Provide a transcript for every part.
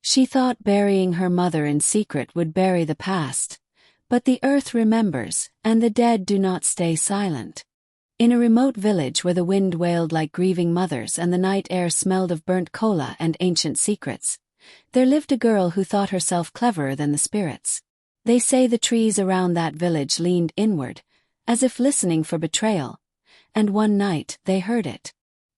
She thought burying her mother in secret would bury the past, but the earth remembers, and the dead do not stay silent. In a remote village where the wind wailed like grieving mothers and the night air smelled of burnt cola and ancient secrets, there lived a girl who thought herself cleverer than the spirits. They say the trees around that village leaned inward, as if listening for betrayal, and one night they heard it.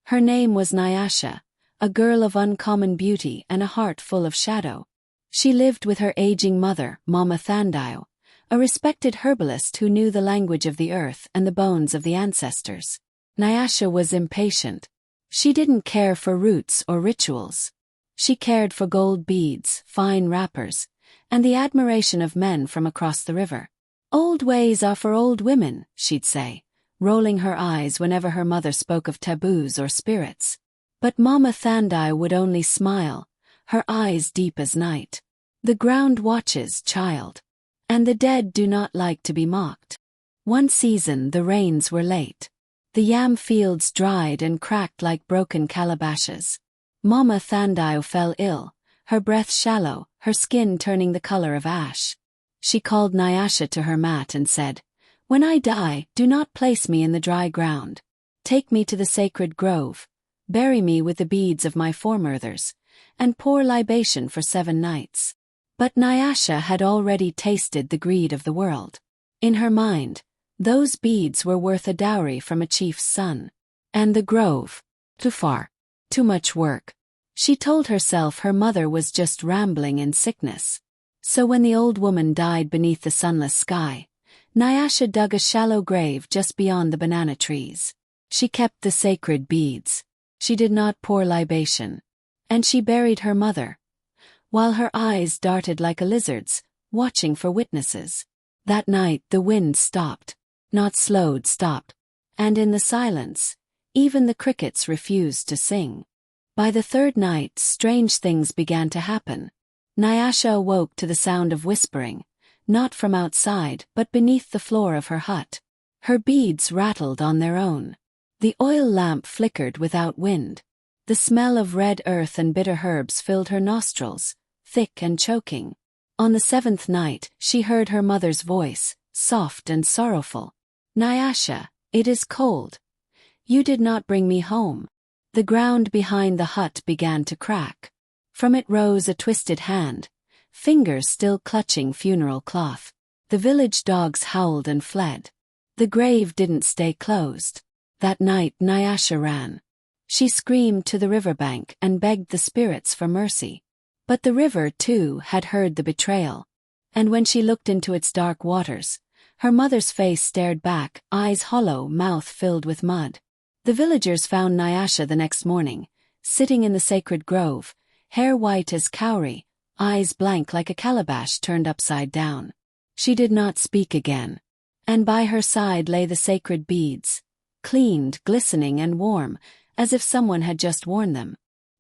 Her name was Nyasha, a girl of uncommon beauty and a heart full of shadow. She lived with her aging mother, Mama Thandio, a respected herbalist who knew the language of the earth and the bones of the ancestors. Nyasha was impatient. She didn't care for roots or rituals. She cared for gold beads, fine wrappers, and the admiration of men from across the river. "Old ways are for old women," she'd say, rolling her eyes whenever her mother spoke of taboos or spirits. But Mama Thandio would only smile, her eyes deep as night. "The ground watches, child. And the dead do not like to be mocked." One season the rains were late. The yam fields dried and cracked like broken calabashes. Mama Thandio fell ill, her breath shallow, her skin turning the color of ash. She called Nyasha to her mat and said, "When I die, do not place me in the dry ground. Take me to the sacred grove, bury me with the beads of my foremothers, and pour libation for 7 nights. But Nyasha had already tasted the greed of the world. In her mind, those beads were worth a dowry from a chief's son. And the grove? Too far. Too much work. She told herself her mother was just rambling in sickness. So when the old woman died beneath the sunless sky, Nyasha dug a shallow grave just beyond the banana trees. She kept the sacred beads. She did not pour libation. And she buried her mother, while her eyes darted like a lizard's, watching for witnesses. That night the wind stopped. Not slowed, stopped. And in the silence, even the crickets refused to sing. By the 3rd night strange things began to happen. Nyasha awoke to the sound of whispering, not from outside but beneath the floor of her hut. Her beads rattled on their own. The oil lamp flickered without wind. The smell of red earth and bitter herbs filled her nostrils, thick and choking. On the 7th night, she heard her mother's voice, soft and sorrowful. "Nyasha, it is cold. You did not bring me home." The ground behind the hut began to crack. From it rose a twisted hand, fingers still clutching funeral cloth. The village dogs howled and fled. The grave didn't stay closed. That night Nyasha ran. She screamed to the riverbank and begged the spirits for mercy. But the river, too, had heard the betrayal. And when she looked into its dark waters, her mother's face stared back, eyes hollow, mouth filled with mud. The villagers found Nyasha the next morning, sitting in the sacred grove, hair white as cowrie, eyes blank like a calabash turned upside down. She did not speak again. And by her side lay the sacred beads, cleaned, glistening and warm, as if someone had just worn them.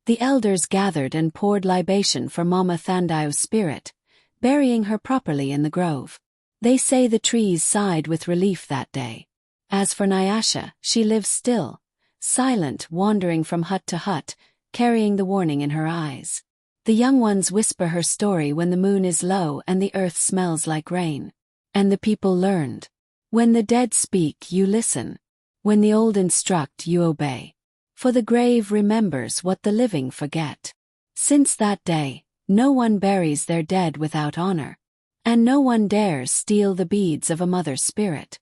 The elders gathered and poured libation for Mama Thandio's spirit, burying her properly in the grove. They say the trees sighed with relief that day. As for Nyasha, she lives still, silent, wandering from hut to hut, carrying the warning in her eyes. The young ones whisper her story when the moon is low and the earth smells like rain. And the people learned. When the dead speak, you listen. When the old instruct, you obey. For the grave remembers what the living forget. Since that day, no one buries their dead without honor. And no one dares steal the beads of a mother's spirit.